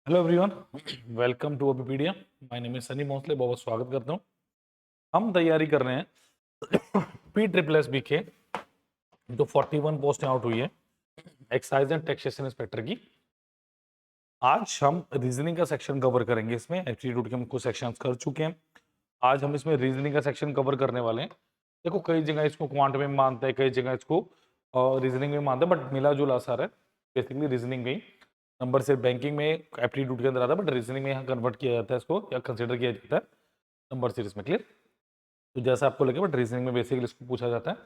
Hello everyone, welcome to Obipedia. My name is Sunny Mosley. बहुत बहुत स्वागत करता हूँ। हम तैयारी कर रहे हैं पी ट्रिपल एस बी के जो 41 पोस्ट आउट हुई है एक्साइज एंड टैक्सेशन इंस्पेक्टर की। आज हम रीजनिंग का सेक्शन कवर करेंगे। इसमें एप्टीट्यूड के हम कुछ सेक्शंस कर चुके हैं। आज हम इसमें रीजनिंग का सेक्शन कवर करने वाले हैं। देखो, कई जगह इसको क्वांट में मानते हैं, कई जगह इसको रीजनिंग में मानते हैं, बट मिला जुला असर है। बेसिकली रीजनिंग में ही नंबर सिर्फ बैंकिंग में एप्टीट्यूड के अंदर आता है, बट रीजनिंग में यहाँ कन्वर्ट किया जाता है, इसको या कंसिडर किया जाता है नंबर सीरीज में। क्लियर? तो जैसा आपको लगे, बट रीजनिंग में बेसिकली इसको पूछा जाता है।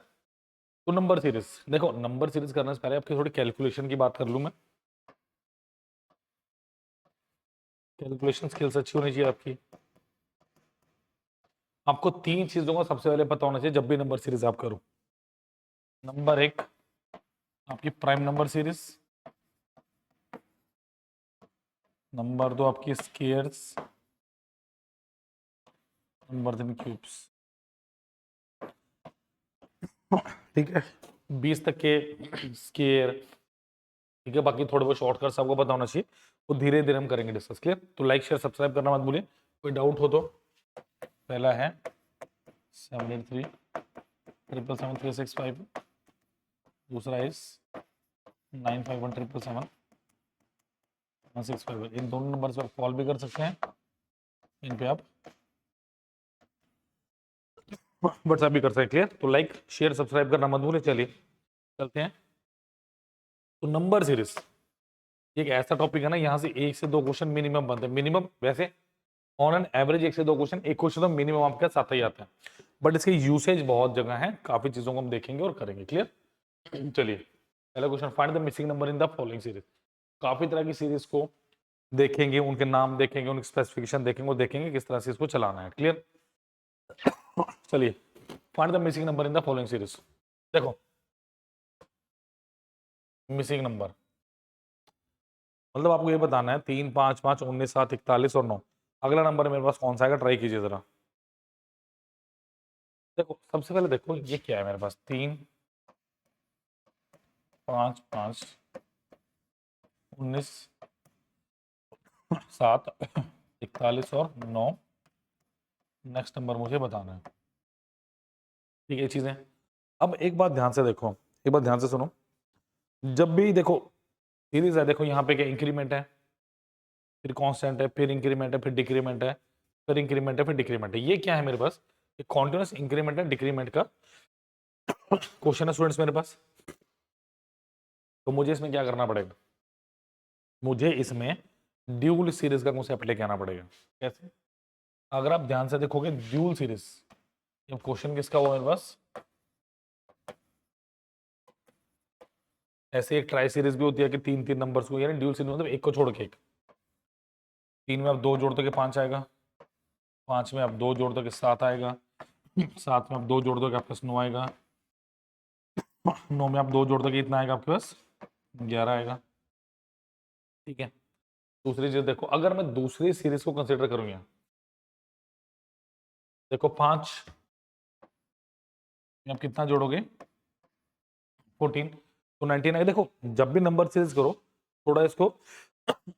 तो नंबर सीरीज, देखो नंबर सीरीज करने से पहले आपकी थोड़ी कैलकुलेशन की बात कर लूँ मैं। कैलकुलेशन स्किल्स अच्छी होनी चाहिए आपकी। आपको तीन चीजों का सबसे पहले पता होना चाहिए जब भी नंबर सीरीज आप करो। नंबर एक, आपकी प्राइम नंबर सीरीज। नंबर दो, आपकी स्केयर्स। नंबर तीन, क्यूब्स। ठीक है, 20 तक के स्केयर। ठीक है, बाकी थोड़े बहुत शॉर्टकट सबको पता होना चाहिए, वो धीरे धीरे हम करेंगे डिस्कस। क्लियर? तो लाइक शेयर सब्सक्राइब करना मत भूलिए। कोई डाउट हो तो। पहला है 783 777 365। दूसरा इज 9517771651। इन दोनों नंबर पर कॉल भी कर सकते हैं, इन पे आप व्हाट्सएप भी कर सकते हैं। क्लियर? तो लाइक शेयर सब्सक्राइब करना मत भूलिए। चलिए चलते हैं। तो नंबर सीरीज एक ऐसा टॉपिक है ना, यहाँ से एक से दो क्वेश्चन मिनिमम बनते हैं। मिनिमम वैसे ऑन एन एवरेज एक से दो क्वेश्चन, एक क्वेश्चन तो मिनिमम आपके साथ ही आता है, बट इसके यूसेज बहुत जगह है। काफी चीजों को हम देखेंगे और करेंगे। क्लियर? चलिए, पहला question, find the missing number in the following series. काफी तरह की सीरीज को देखेंगे, उनके नाम देखेंगे, उनकी स्पेसिफिकेशन देखेंगे और देखेंगे किस तरह से इसको चलाना है। क्लियर? चलिए, find the missing number in the following series. देखो, मिसिंग नंबर मतलब आपको ये बताना है 3 5 5 19 7 41 और 9। अगला नंबर मेरे पास कौन सा आएगा, ट्राई कीजिए जरा। देखो, सबसे पहले देखो ये क्या है मेरे पास, 3 5 5 19 7 41 और 9। नेक्स्ट नंबर मुझे बताना है। ठीक है, ये चीजें। अब एक बात ध्यान से देखो, एक बात ध्यान से सुनो। जब भी देखो सीरीज है, देखो यहाँ पे क्या इंक्रीमेंट है, फिर कांस्टेंट है, फिर इंक्रीमेंट है, फिर डिक्रीमेंट है, फिर इंक्रीमेंट है, फिर डिक्रीमेंट है। ये क्या है मेरे पास? एक कॉन्टिन्यूस इंक्रीमेंट है डिक्रीमेंट का क्वेश्चन है स्टूडेंट्स मेरे पास। तो मुझे इसमें क्या करना पड़ेगा? मुझे इसमें ड्यूल सीरीज का कॉन्सेप्ट लेके आना पड़ेगा। कैसे? अगर आप ध्यान से देखोगे ड्यूल सीरीज, अब क्वेश्चन किसका हुआ मेरे पास? ऐसे एक ट्राई सीरीज भी होती है कि तीन तीन नंबर्स को, यानी ड्यूल सीरीज मतलब एक को छोड़ के एक। 3 में आप 2 जोड़ दो के 5 आएगा, 5 में आप 2 जोड़ दो के 7 आएगा, 7 में आप 2 जोड़ दो के आपके पास 9 आएगा, 9 में आप 2 जोड़ दो के इतना आएगा आपके पास 11 आएगा। ठीक है, दूसरी चीज देखो, अगर मैं दूसरी सीरीज को कंसिडर करूँ यहाँ, देखो 5 में आप कितना जोड़ोगे 14, तो 19 आएगा। देखो, जब भी नंबर सीरीज करो थोड़ा इसको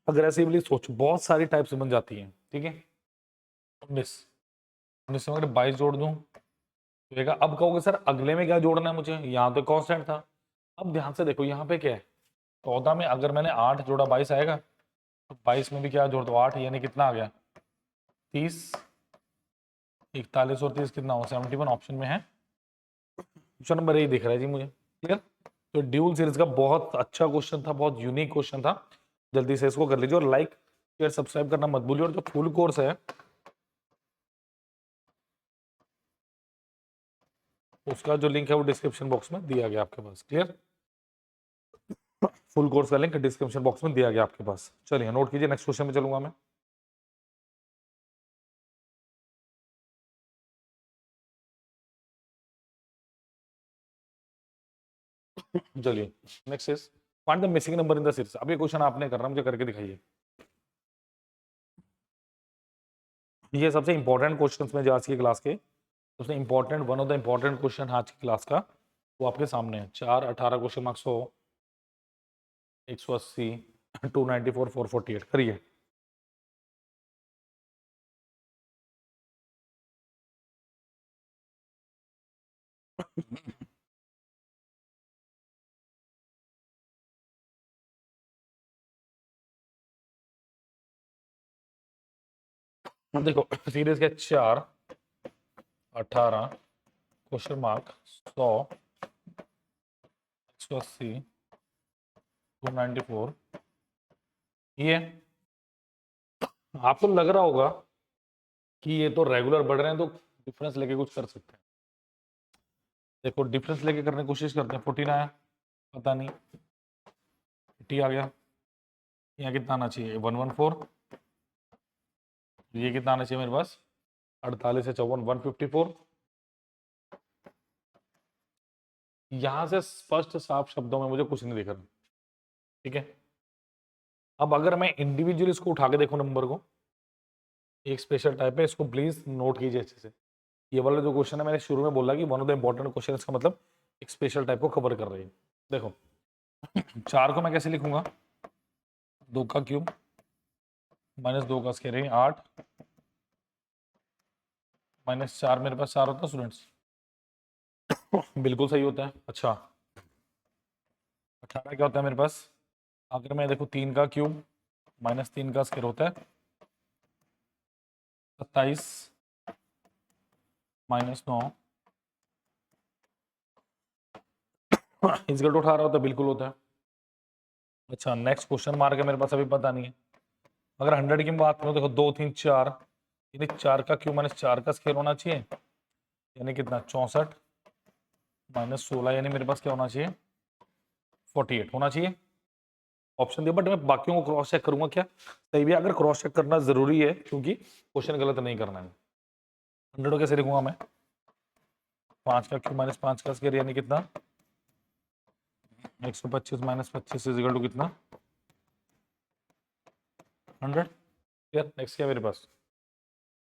अग्रेसिवली सोचो, बहुत सारी टाइप्स बन जाती हैं। ठीक है, 19 19 में अगर 22 जोड़ दूं तो अब कहोगे सर अगले में क्या जोड़ना है मुझे, यहाँ तो कांस्टेंट था। अब ध्यान से देखो यहाँ पे क्या है, 14 में अगर मैंने 8 जोड़ा 22 आएगा, तो 22 में भी क्या जोड़ दो 8, यानी कितना आ गया 30। 41 और 30 कितना हो 71, ऑप्शन में है ऑप्शन नंबर ए दिख रहा है जी मुझे। क्लियर? तो ड्यूल सीरीज का बहुत अच्छा क्वेश्चन था, बहुत यूनिक क्वेश्चन था। जल्दी से इसको कर लीजिए और लाइक शेयर सब्सक्राइब करना मत भूलिए। और जो फुल कोर्स है उसका जो लिंक है वो डिस्क्रिप्शन बॉक्स में दिया गया आपके पास। क्लियर? फुल कोर्स का लिंक डिस्क्रिप्शन बॉक्स में दिया गया आपके पास। चलिए नोट कीजिए, नेक्स्ट क्वेश्चन में चलूंगा मैं। चलिए, next is find the missing number in the series. अब ये क्वेश्चन आपने करना, मुझे करके दिखाइए। ये सबसे इंपॉर्टेंट क्वेश्चंस में जो आज की क्लास के, सबसे important, one of the important question आज की क्लास का वो आपके सामने है। 4 18 क्वेश्चन मार्क्स 100 180 294 448 करिए। देखो सीरीज के 4, 18, क्वेश्चन मार्क, 100, 180, 294, ये आपको लग रहा होगा कि ये तो रेगुलर बढ़ रहे हैं, तो डिफरेंस लेके कुछ कर सकते हैं। देखो डिफरेंस लेके करने की कोशिश करते हैं। 14 आया, पता नहीं, 80 आ गया, यहाँ कितना आना चाहिए 114, ये कितना आना चाहिए मेरे पास 48 से 54 154। यहां से स्पष्ट साफ शब्दों में मुझे कुछ नहीं दिख रहा, ठीक है। अब अगर मैं इंडिविजुअली इसको उठा के देखूं नंबर को, एक स्पेशल टाइप है, इसको प्लीज नोट कीजिए अच्छे से। ये वाला जो क्वेश्चन है मैंने शुरू में बोला कि one of the important question, इसका मतलब एक स्पेशल टाइप को कवर कर रही है। देखो 4 को मैं कैसे लिखूंगा, 2 का क्यूब माइनस 2 का स्क्वायर, 8 माइनस 4 मेरे पास 4 होता है स्टूडेंट्स, बिल्कुल सही होता है। अच्छा 18 क्या होता है मेरे पास, अगर मैं देखो 3 का क्यूब माइनस 3 का स्क्वायर होता है 27 माइनस 9 इजकल टू 18 होता है, बिल्कुल होता है। अच्छा नेक्स्ट क्वेश्चन मार्क है मेरे पास, अभी पता नहीं है। अगर 100 की बात करूँ, देखो 2 3 4, यानी 4 का क्यूब माइनस 4 का स्क्वायर होना चाहिए, यानी कितना 64 माइनस 16, यानी मेरे पास क्या होना चाहिए 48 होना चाहिए। ऑप्शन दिया, बट मैं बाकियों को क्रॉस चेक करूंगा क्या सही भी है। अगर क्रॉस चेक करना जरूरी है क्योंकि क्वेश्चन गलत नहीं करना है। 100 कैसे लिखूंगा मैं, 5 का क्यूब माइनस 5 का स्क्वायर, यानी कितना 125 माइनस 25 इज इक्वल टू कितना 100। क्लियर। नेक्स्ट क्या है मेरे पास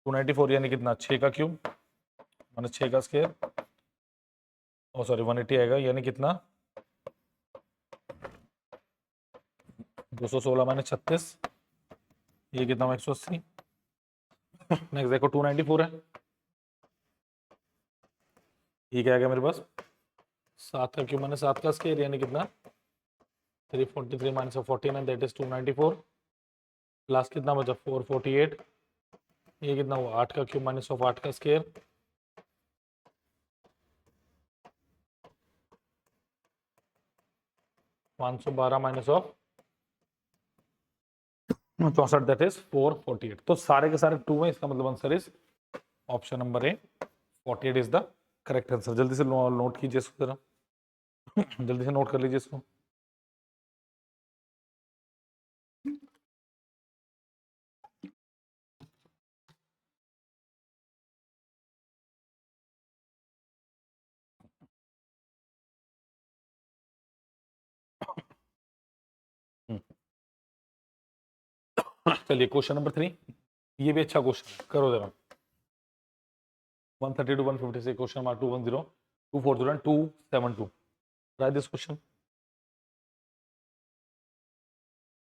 294, यानी कितना 6 का क्यूब माइनस 6 का स्क्वायर, ओ सॉरी 180 आएगा, यानी कितना 216 माइनस 36, ये कितना 180। नेक्स्ट देखो 294 है, ये क्या आएगा मेरे पास 7 का क्यूब माइनस 7 का स्क्वायर, यानी कितना 343 माइनस 49, दैट इज 294, प्लस कितना बचा 448, ये कितना हुआ 8 का क्यूब माइनस ऑफ 8 का square, 512 minus of 64, that is 448। तो सारे के सारे 2 में, इसका मतलब answer is option number A 48 is the correct answer. जल्दी से नोट कीजिए इसको जरा, जल्दी से नोट कर लीजिए इसको। चलिए क्वेश्चन नंबर 3, ये भी अच्छा क्वेश्चन है, करो जरा। 132 156 question mark 210 240 and 272, try this question,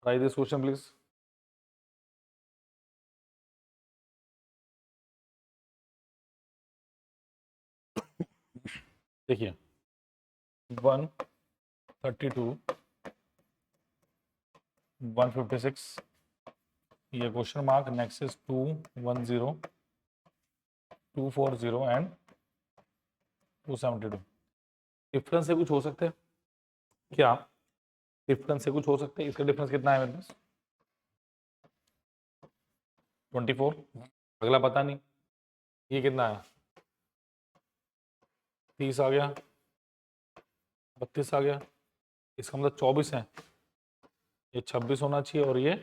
try this question please। देखिए 132 156, ये question mark, next is 210 240 and 272। Difference से कुछ हो सकता है क्या, डिफरेंस से कुछ हो सकता है, इसका डिफरेंस कितना है मेरे पास 24, अगला पता नहीं, ये कितना है 30 आ गया, 32 आ गया, इसका मतलब 24 है, ये 26 होना चाहिए और ये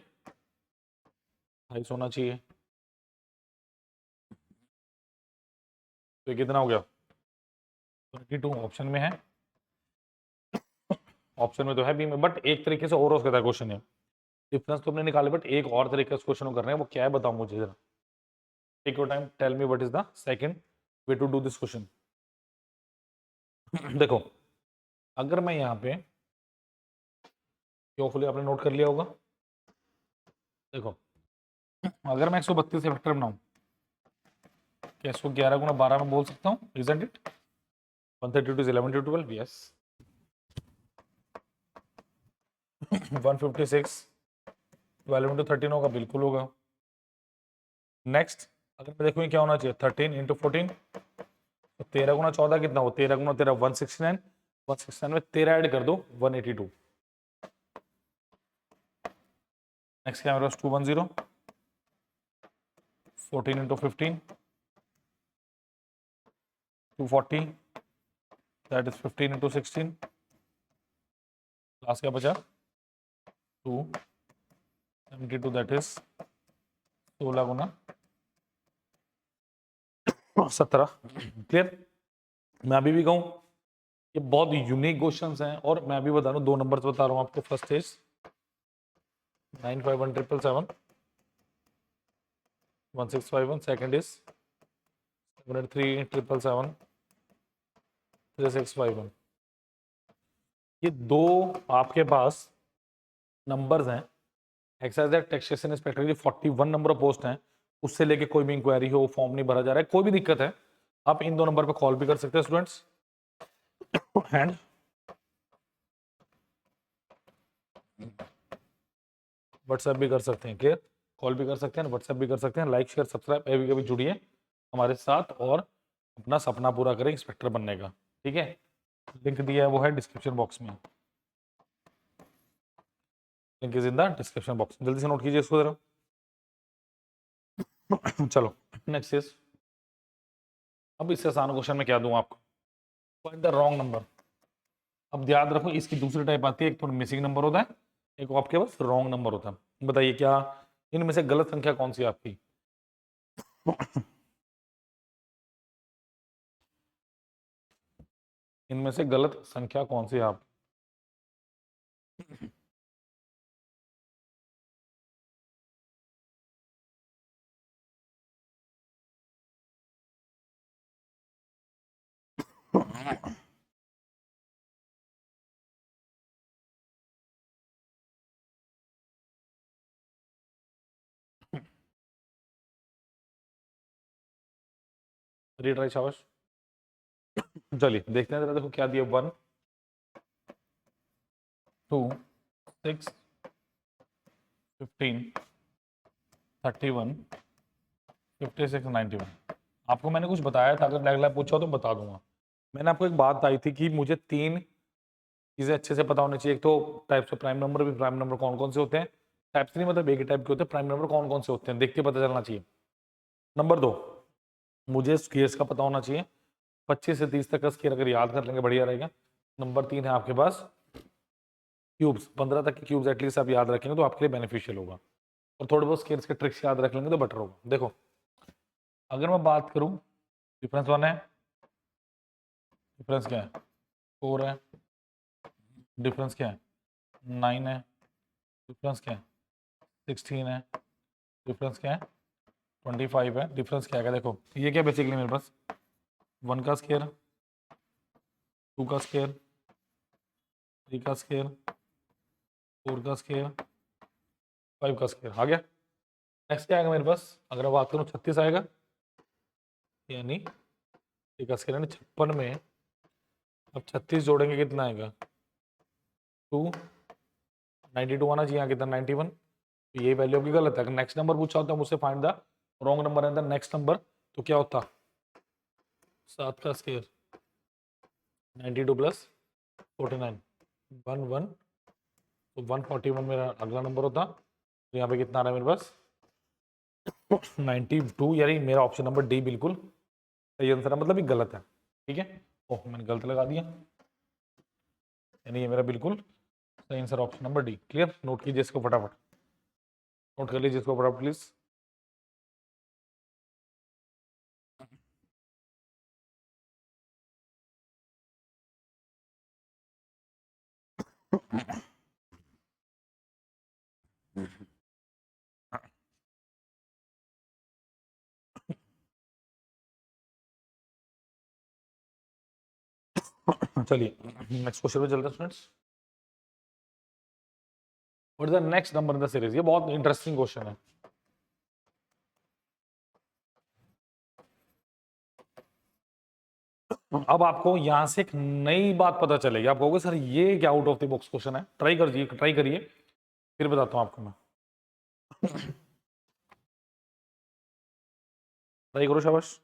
28 होना चाहिए, तो ये कितना हो गया 22 ऑप्शन में है, ऑप्शन में तो है बी में, बट एक तरीके से और हो सकता है क्वेश्चन है। डिफरेंस तो हमने निकाले, बट एक और तरीके से क्वेश्चन कर रहे हैं, वो क्या है बताओ मुझे जरा। Take your time, tell me what is the second way to do this question. देखो अगर मैं यहाँ पे, होपफुली आपने नोट कर लिया होगा, देखो अगर मैं 132 से फैक्टर बनाऊं, क्या इसको 11 गुना 12 में बोल सकता हूँ, isn't it. 132 is 11 to 12, yes. 156 12 into 13 होगा, बिल्कुल होगा. नेक्स्ट अगर मैं देखूँ क्या होना चाहिए, 13 इंटू 14, तो 13 गुना 14 कितना हो, 13 गुना 13 169, 169 में 13 ऐड कर दो 182. नेक्स्ट क्या मेरे पास 210, 14 into 15 240, that is 15 into 16, last क्या बचा 272, दैट इज 16 गुना 17. क्लियर. मैं अभी भी कहूँ ये बहुत यूनिक क्वेश्चंस हैं, और मैं अभी बता रहा हूँ, दो नंबर्स बता रहा हूँ आपको. First is 951777 1651, second is 73777 3651. ये दो आपके पास नंबर्स हैं. एक्साइज टैक्सेशन इंस्पेक्टर की 41 नंबर ऑफ पोस्ट हैं, उससे लेके कोई भी इंक्वायरी हो, फॉर्म नहीं भरा जा रहा है, कोई भी दिक्कत है, आप इन दो नंबर पे कॉल भी कर सकते हैं स्टूडेंट्स. एंड व्हाट्सएप भी कर सकते हैं. क्लियर. कॉल भी कर सकते हैं, व्हाट्सएप भी कर सकते हैं. लाइक शेयर सब्सक्राइब कभी कभी जुड़िए हमारे साथ और अपना सपना पूरा करें इंस्पेक्टर बनने का. ठीक है. लिंक दिया है वो है डिस्क्रिप्शन बॉक्स में. Link is in the description box. जल्दी से नोट कीजिए इसको जरा. चलो नेक्स्ट इज, अब इससे आसान क्वेश्चन में क्या दूं आपको, फाइंड द रॉन्ग नंबर. अब याद रखो इसकी दूसरी टाइप आती है, एक तो मिसिंग नंबर होता है, एक आपके पास रॉन्ग नंबर होता है. बताइए क्या इनमें से गलत संख्या कौन सी है आपकी. इनमें से गलत संख्या कौन सी है आप. रीट्राई शाबाश. चलिए देखते हैं जरा. देखो क्या दिया, 1 2 6 15 31 56 91. आपको मैंने कुछ बताया था, अगर अगला पूछा तो बता दूंगा. मैंने आपको एक बात आई थी कि मुझे 3 चीजें अच्छे से पता होनी चाहिए. एक तो टाइप्स ऑफ प्राइम नंबर, भी प्राइम नंबर कौन कौन से होते हैं. टाइप्स नहीं मतलब एक ही टाइप के होते हैं. प्राइम नंबर कौन कौन से होते हैं देख के पता चलना चाहिए. नंबर 2, मुझे स्केयर्स का पता होना चाहिए. 25 से 30 तक का स्केयर अगर याद कर लेंगे बढ़िया रहेगा. नंबर 3 है आपके पास क्यूब्स. 15 तक के क्यूब्स एटलीस्ट आप याद रखेंगे तो आपके लिए बेनिफिशियल होगा, और थोड़े बहुत स्केयर्स के ट्रिक्स याद रख लेंगे तो बेटर होगा. देखो अगर मैं बात करूं, डिफरेंस 1 है, डिफरेंस क्या है 4 है, डिफरेंस क्या है 9 है, डिफरेंस क्या है 16 है, डिफरेंस क्या है 25 है, डिफरेंस क्या है. देखो ये क्या बेसिकली मेरे पास 1 का स्केयर, 2 का स्केयर, 3 का स्केयर, 4 का स्केयर, 5 का स्केयर आ गया. नेक्स्ट क्या आएगा मेरे पास, अगर मैं बात करूँ 36 आएगा, यानी 3 का स्केयर यानी 56 में अब 36 जोड़ेंगे कितना आएगा 2, 92 आना चाहिए. यहाँ कितना 91. तो ये वैल्यू की गलत है. अगर नेक्स्ट नंबर पूछा होता है मुझसे find the wrong number and the next number, तो क्या होता 7 का स्केयर 92 प्लस 49 11, तो 141 मेरा अगला नंबर होता. तो यहाँ पे कितना आ रहा है मेरे पास 92, यानी मेरा ऑप्शन नंबर डी बिल्कुल सही आंसर है, मतलब ये गलत है. ठीक है. ओह मैंने गलत लगा दिया, यानी ये मेरा बिल्कुल सही answer option number D. Clear. Note कीजिए इसको फटाफट, नोट कर लीजिए इसको फटाफट प्लीज. चलिए नेक्स्ट क्वेश्चन पे चलते हैं students. What is the next number in the series. ये बहुत इंटरेस्टिंग क्वेश्चन है. अब आपको यहां से एक नई बात पता चलेगी, आप कहोगे सर ये क्या out of the box question है, ट्राई करिए फिर बताता हूं आपको मैं। ट्राई करो, शाबाश,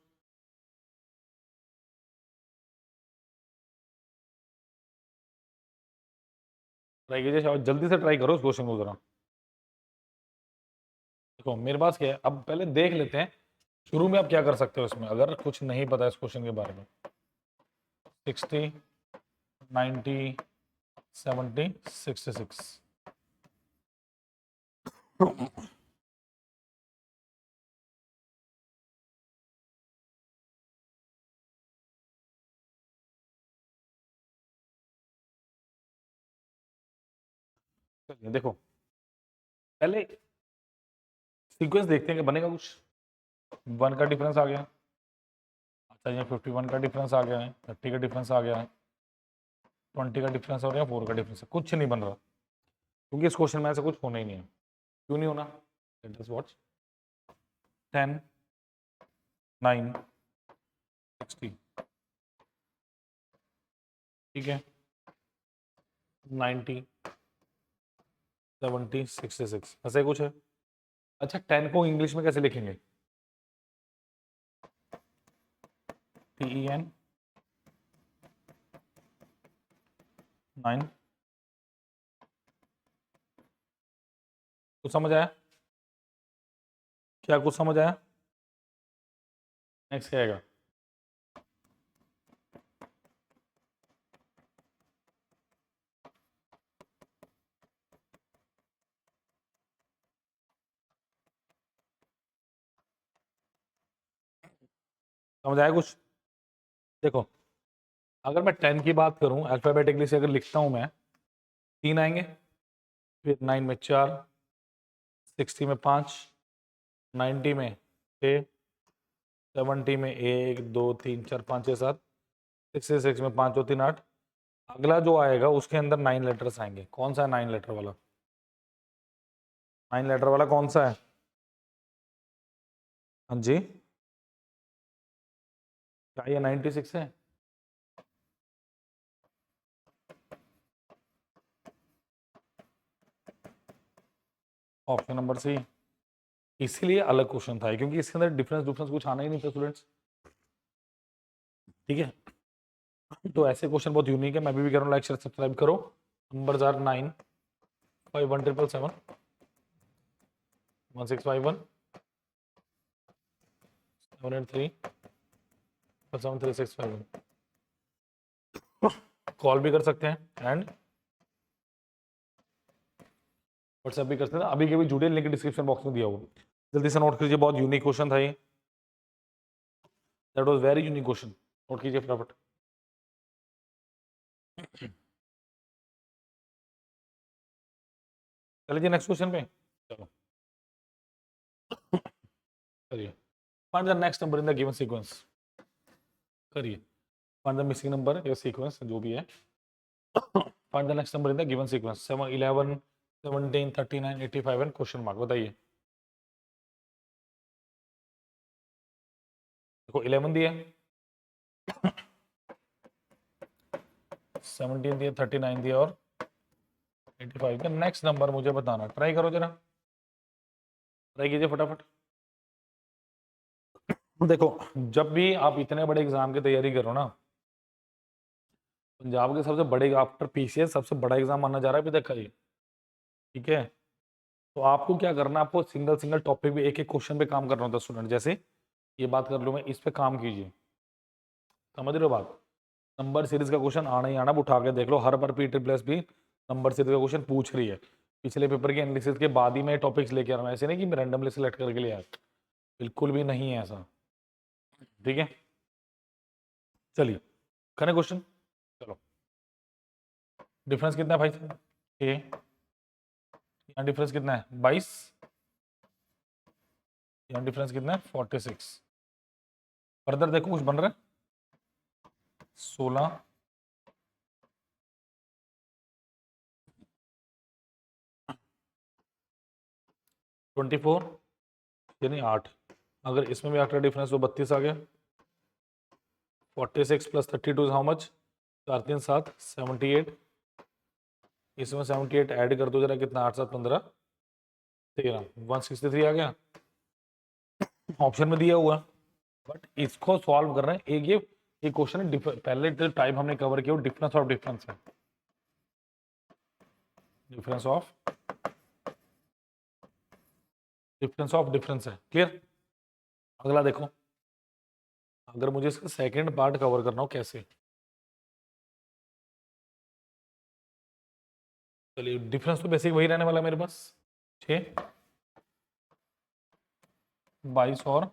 ट्राई कीजिए, शाबाश, जल्दी से ट्राई करो उस क्वेश्चन को जरा। देखो मेरे पास क्या है, अब पहले देख लेते हैं शुरू में आप क्या कर सकते हो इसमें, अगर कुछ नहीं पता इस क्वेश्चन के बारे में। 60, 90, 70, 66। चलिए देखो, पहले सीक्वेंस देखते हैं कि बनेगा कुछ। 1 का डिफरेंस आ गया, अच्छा ये 51 का डिफरेंस आ गया है, 30 का डिफरेंस आ गया है, 20 का डिफरेंस हो रहा है, 4 का डिफरेंस है, कुछ नहीं बन रहा क्योंकि इस क्वेश्चन में ऐसा कुछ होना ही नहीं है। क्यों नहीं होना, लेट अस वॉच। 10, 9, 60, ठीक है, 90, 70, 66, ऐसा ही कुछ है। अच्छा 10 को इंग्लिश में कैसे लिखेंगे, TEN, 9, कुछ समझ आया, क्या कुछ समझ आया? नेक्स्ट क्या आएगा, समझ आया कुछ? देखो अगर मैं 10 की बात करूं अल्फाबेटिकली से, अगर लिखता हूं मैं, 3 आएंगे, फिर 9 में 4, 60 में 5, 90 में 6, 70 में 1 2 3 4 5 6 7, 66 में 5 2 3 8। अगला जो आएगा उसके अंदर 9 लेटर्स आएंगे, कौन सा है 9 लेटर वाला? 9 लेटर वाला कौन सा है? हाँ जी, क्या ये 96 है? Option number C. इसीलिए अलग क्वेश्चन था क्योंकि इसके अंदर डिफरेंस डिफरेंस कुछ आना ही नहीं था स्टूडेंट्स, ठीक है। तो ऐसे क्वेश्चन बहुत यूनिक है, मैं भी कह रहा हूँ, लाइक शेयर सब्सक्राइब करो। Numbers are 9, 5 1 7 7, 1 6 5 1, 7 8 3, 7 3 6 5 1। कॉल भी कर सकते हैं एंड व्हाट्सएप भी कर सकते हैं, अभी के भी जुड़े, लिंक डिस्क्रिप्शन बॉक्स में दिया होगा, जल्दी से नोट कीजिए, बहुत यूनिक क्वेश्चन था ये, that was very unique question, note कीजिए फटाफट। चलिए जी नेक्स्ट क्वेश्चन पे चलो, करिए, find the next number in the given sequence, करिए, फाइंड द मिसिंग नंबर या सीक्वेंस जो भी है, find the next number in the given sequence, 7 11 17 39 85 and question mark, बताइए। देखो 11 दिया, 17 दिया, 39 दिया और 85 का नेक्स्ट नंबर मुझे बताना, ट्राई करो जरा, ट्राई कीजिए फटाफट। देखो जब भी आप इतने बड़े एग्जाम की तैयारी करो ना, पंजाब के सबसे बड़े आफ्टर PCS सबसे बड़ा एग्जाम माना जा रहा है अभी तक का ये, ठीक है। तो आपको क्या करना है, आपको सिंगल सिंगल टॉपिक पे एक एक क्वेश्चन पे काम करना होता है स्टूडेंट, जैसे ये बात कर लूँ मैं, इस पे काम कीजिए, समझ रहे हो बात। नंबर सीरीज का क्वेश्चन आना ही आना, अब उठा के देख लो, हर बार P++ भी नंबर सीरीज का क्वेश्चन पूछ रही है, पिछले पेपर के एनालिसिस के बाद ही मैं टॉपिक्स लेके आ रहा हूँ, ऐसे नहीं कि मैं रैंडमली सिलेक्ट करके ले आया, बिल्कुल भी नहीं है ऐसा, ठीक है। चलिए करें क्वेश्चन, चलो, डिफरेंस कितना है भाई साहब, ये यहाँ डिफरेंस कितना है 22, यहाँ डिफरेंस कितना है 46, फर्दर देखो कुछ बन रहा है 16, 24, यानी 8, अगर इसमें भी 8 का डिफरेंस तो 32 आ गया, 46 प्लस 32 इज हाउ मच? 4 3 7 78। इसमें 78 ऐड कर दो जरा, कितना? 8 7 15 13, 163 आ गया, ऑप्शन में दिया हुआ। बट इसको सॉल्व कर रहे हैं, एक ये क्वेश्चन है, पहले जो टाइप हमने कवर किया वो डिफरेंस ऑफ डिफरेंस है, डिफरेंस ऑफ डिफरेंस है। क्लियर? अगला देखो, अगर मुझे इसका सेकंड पार्ट कवर करना हो, कैसे? चलिए, डिफरेंस तो बेसिक वही रहने वाला है मेरे पास, 6 22 और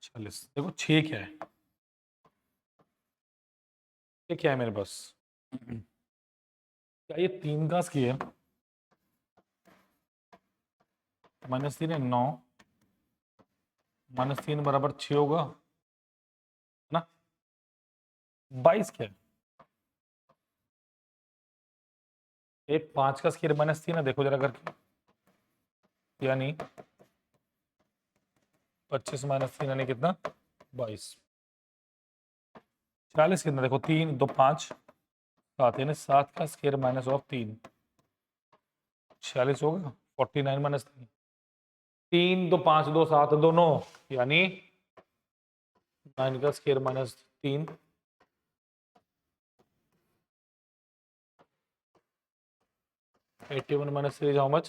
40। देखो 6 क्या है, ये क्या है मेरे पास? क्या ये 3 का स्क्वायर -3 है, 9 -3 बराबर 6 होगा ना? 22 क्या है? ये 5 का स्क्वायर -3 है, देखो जरा करके, यानी 25 -3 यानी कितना? 22। 40 कितना? देखो 3 2 5 7, यानी 7 का स्क्वायर माइनस ऑफ 3, 46 होगा। 49 -3, 3 2 5 2 7 2 9, यानी 9 का square -3, 81 -3 is how much?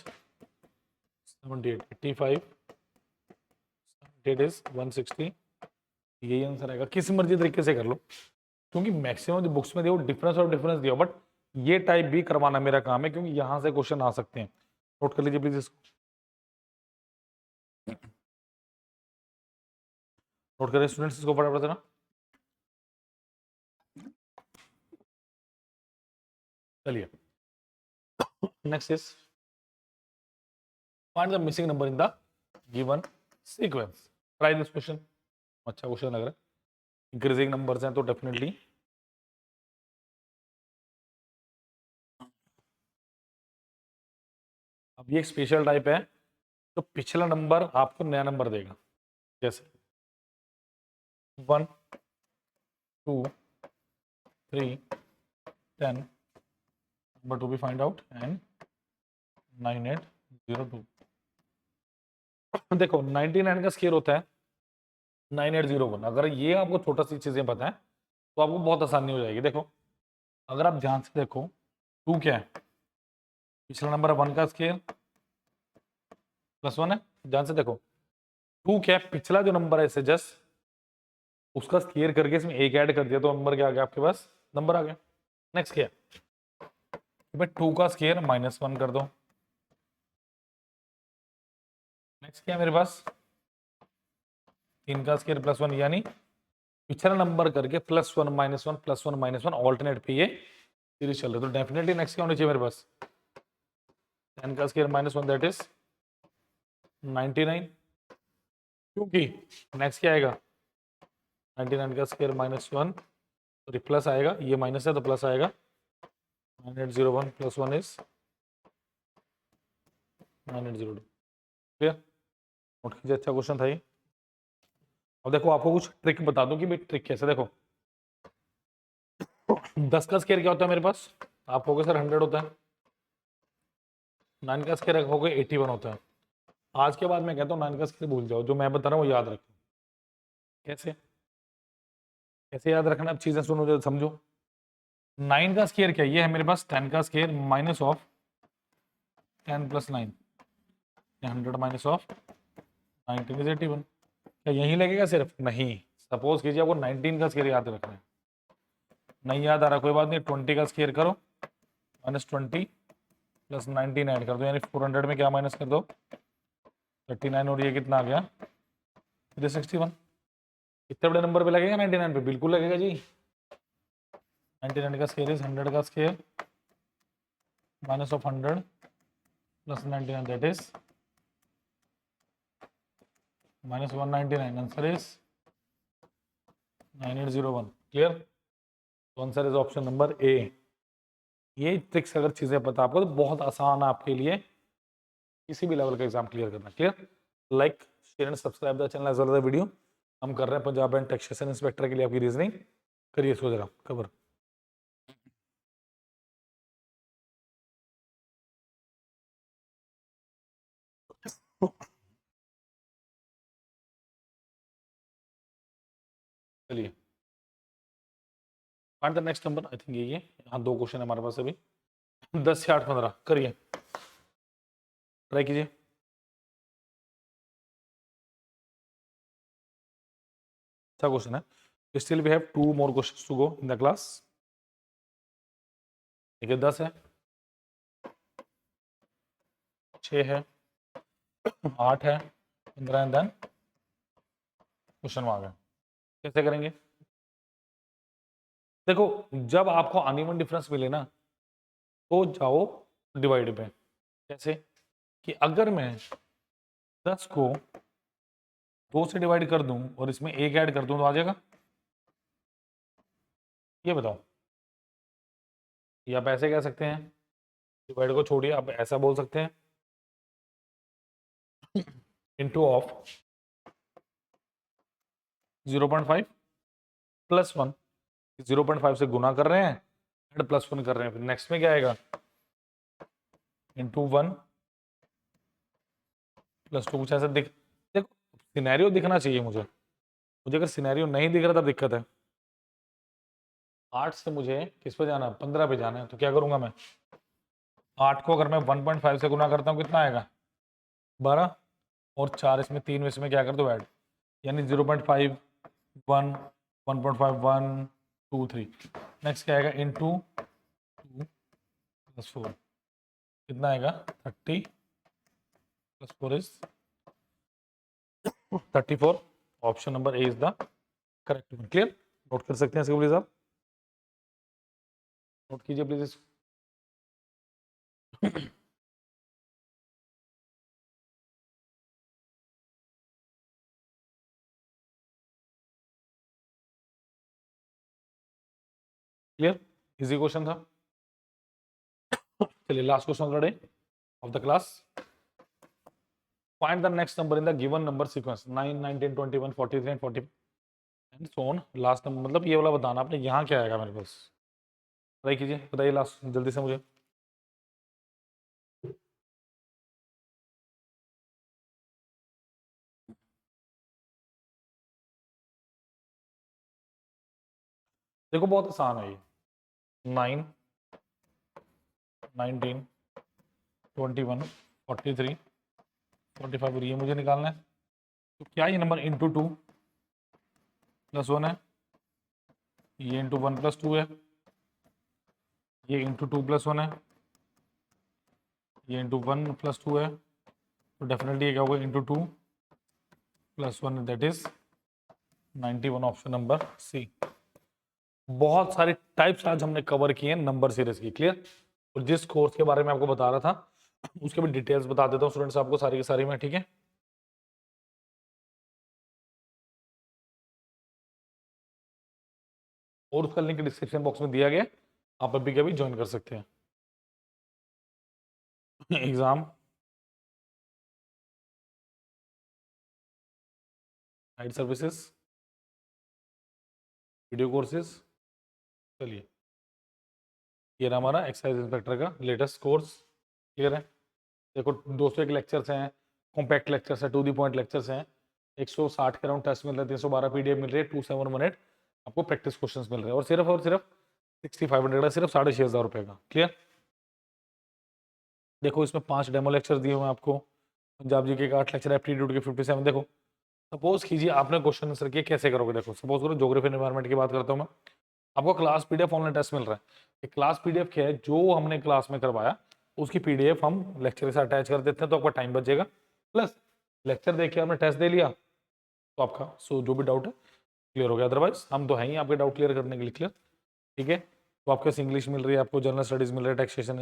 78, 85, 78 is 160। यही आंसर आएगा। किसी मर्जी तरीके से कर लो, क्योंकि मैक्सिमम जो बुक्स में दिया वो डिफरेंस और डिफरेंस दिया, बट ये टाइप भी करवाना मेरा काम है, क्योंकि यहां से क्वेश्चन आ सकते हैं। नोट कर लीजिए प्लीज इसको, नोट करें स्टूडेंट्स इसको फटाफट से ना। चलिए, next is find the missing number in the given sequence. Try this question, अच्छा क्वेश्चन लग रहा है, इंक्रीजिंग नंबर्स हैं तो डेफिनेटली। अब ये एक स्पेशल टाइप है, तो पिछला नंबर आपको नया नंबर देगा, जैसे 1 2 3 10, number to be find out, and 9802। देखो 99 का स्क्वायर होता है 9801। अगर ये आपको छोटा सी चीजें पता है तो आपको बहुत आसानी हो जाएगी। देखो, अगर आप ध्यान से देखो, 2 क्या है? पिछला नंबर है 1 का स्क्वायर +1 है। ध्यान से देखो, 2 क्या है? पिछला जो नंबर है इसे जस्ट उसका स्क्वायर करके इसमें एक ऐड कर दिया तो नंबर क्या आ गया आपके पास? नंबर आ गया। नेक्स्ट क्या है? भाई 2 का स्क्वायर -1 कर दो। नेक्स्ट क्या है मेरे पास? 3 का स्क्वायर +1, यानी पिछला नंबर करके +1 -1 +1 -1 ऑल्टरनेट पे ये सीरीज चल रही है। तो डेफिनेटली नेक्स्ट क्या होना चाहिए मेरे पास? 10 का स्क्वायर -1 दैट इज 99, क्योंकि नेक्स्ट क्या आएगा? 99 का स्क्वायर -1, सॉरी प्लस आएगा, ये माइनस है तो प्लस आएगा, 9801 + 1 इज 9802। क्लियर? नोट कीजिए, अच्छा क्वेश्चन था ये। अब देखो, आपको कुछ ट्रिक बता दूं कि भाई ट्रिक कैसे। देखो 10 का स्क्वायर क्या होता है मेरे पास? आप कहोगे सर 100 होता है। 9 का स्क्वायर कहोगे 81 होता है। आज के बाद मैं कहता हूँ 9 का स्क्वायर भूल जाओ, जो मैं बता रहा हूँ वो याद रखो। कैसे कैसे याद रखना? अब चीजें सुनो जो समझो। 9 का स्क्वायर क्या? ये है मेरे पास 10 का square minus of 10 + 9, 100 minus of 19 is 81। क्या यही लगेगा सिर्फ? नहीं, सपोज कीजिए आपको 19 का स्क्वायर याद रखना है, नहीं याद आ रहा कोई बात नहीं, 20 का स्क्वायर करो, -20 + 19 ऐड कर दो, यानी 400 में क्या माइनस कर दो? 39, और ये कितना आ गया? 361। इतने बड़े नंबर पे लगेगा 99 पे? बिल्कुल लगेगा जी। 99 का स्क्वायर इज 100 का square -100 + 99 that is -199। Answer is 9801। Clear? तो answer is option number A. ये ट्रिक्स अगर चीजें पता आपको तो बहुत आसान है आपके लिए किसी भी लेवल का एग्जाम क्लियर करना। Clear? Like share and subscribe the channel as well as the video. हम कर रहे हैं पंजाब एंड टैक्सेशन इंस्पेक्टर के लिए आपकी रीजनिंग। करिए इसको जरा कवर। चलिए find the next number. I think ये यहाँ 2 क्वेश्चन है हमारे पास अभी। 10 से 8 15 करिए, ट्राई कीजिए। अच्छा क्वेश्चन है। Still we have 2 more questions to go in the class. ठीक है, 10 है, 6 है, 8 है, 15 एंड देन क्वेश्चन मार्क है। कैसे करेंगे? देखो, जब आपको अनइवन डिफरेंस मिले ना तो जाओ डिवाइड पे। कैसे कि अगर मैं 10 को 2 से डिवाइड कर दूं और इसमें 1 ऐड कर दूं तो आ जाएगा? ये बताओ। या आप ऐसे कह सकते हैं, डिवाइड को छोड़िए, आप ऐसा बोल सकते हैं इनटू ऑफ 0.5 प्लस 1। 0.5 से गुना कर रहे हैं, एंड प्लस 1 कर रहे हैं, फिर नेक्स्ट में क्या आएगा? Into 1 plus 2। कुछ ऐसा देखो, सिनेरियो दिखना चाहिए मुझे अगर सिनेरियो नहीं दिख रहा तब दिक्कत है। 8 से मुझे किस पे जाना है? 15 पे जाना है। तो क्या करूंगा मैं? 8 को अगर मैं 1.5 से गुना करता हूँ कितना आएगा? 12। और 4 इसमें 3 इसमें क्या कर दो ऐड, यानी 0.5 1 1.5 1 2 3। नेक्स्ट क्या आएगा? इंटू 2 प्लस 4 कितना आएगा? 30 plus 4 is 34। Option number A is the correct one. Clear? Note कर सकते हैं इसको प्लीज, आप नोट कीजिए प्लीज। क्लियर? इजी क्वेश्चन था। चलिए last question today of the class. Find the next number in the given number sequence 9 19 21 43 and 40 and so on. Last number मतलब ये वाला बताना आपने, यहाँ क्या आएगा मेरे पास? ट्राई कीजिए, बताइए लास्ट जल्दी से मुझे। देखो बहुत आसान है ये। 9 19 21 43 45 और ये मुझे निकालना है। तो क्या ये नंबर इंटू 2 प्लस 1 है, ये इंटू 1 प्लस 2 है, ये इंटू 2 प्लस 1 है, ये इंटू 1 प्लस 2 है। तो डेफिनेटली ये क्या होगा? Into 2 plus 1 that is 91। Option number C. बहुत सारे टाइप्स आज हमने कवर किए हैं नंबर सीरीज की। क्लियर? और जिस कोर्स के बारे में आपको बता रहा था उसके भी डिटेल्स बता देता हूँ स्टूडेंट्स आपको सारी की सारी में। ठीक है, और उसका लिंक डिस्क्रिप्शन बॉक्स में दिया गया, आप अभी कभी ज्वाइन कर सकते हैं। Exam guide services video courses. चलिए ये रहा हमारा एक्साइज इंस्पेक्टर का लेटेस्ट कोर्स। क्लियर है? देखो 201 लेक्चर्स हैं, कॉम्पैक्ट लेक्चर्स है, टू दी पॉइंट लेक्चर्स हैं, 160 के राउंड टेस्ट मिल रहे हैं, 312 पीडीएफ मिल रही है, 2718 आपको प्रैक्टिस क्वेश्चंस मिल रहे हैं, और सिर्फ 6500 का, सिर्फ 6500 रुपये का। क्लियर? देखो इसमें 5 डेमो लेक्चर दिए हुए हैं आपको, पंजाब जी के 8 लेक्चर, एप्टीट्यूड के 57। देखो सपोज कीजिए आपने क्वेश्चन आंसर किए, कैसे करोगे? देखो सपोज करो ज्योग्राफी एनवायरनमेंट की बात करता हूँ मैं, आपको क्लास पीडीएफ ऑनलाइन टेस्ट मिल रहा है। क्लास पीडीएफ क्या है? जो हमने क्लास में करवाया उसकी पीडीएफ हम लेक्चर के साथ अटैच कर देते हैं, तो आपका टाइम बचेगा, प्लस लेक्चर देख के आपने टेस्ट दे लिया तो आपका जो भी डाउट है क्लियर हो गया। अदरवाइज हम तो हैं ही आपके डाउट क्लियर करने के लिए। क्लियर? ठीक है, तो आपके इंग्लिश मिल रही है, आपको जनरल स्टडीज मिल रहा है, टैक्सेशन,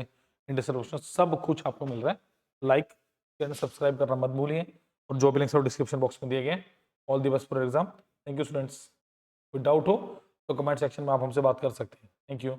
इंडस्ट्रियल, सब कुछ आपको मिल रहा है। लाइक चैनल सब्सक्राइब करना मत भूलिए, और जो भी लिंक्स डिस्क्रिप्शन बॉक्स में दिए गए। All the best for exam. Thank you students. कोई डाउट हो तो कमेंट सेक्शन में आप हमसे बात कर सकते हैं। Thank you.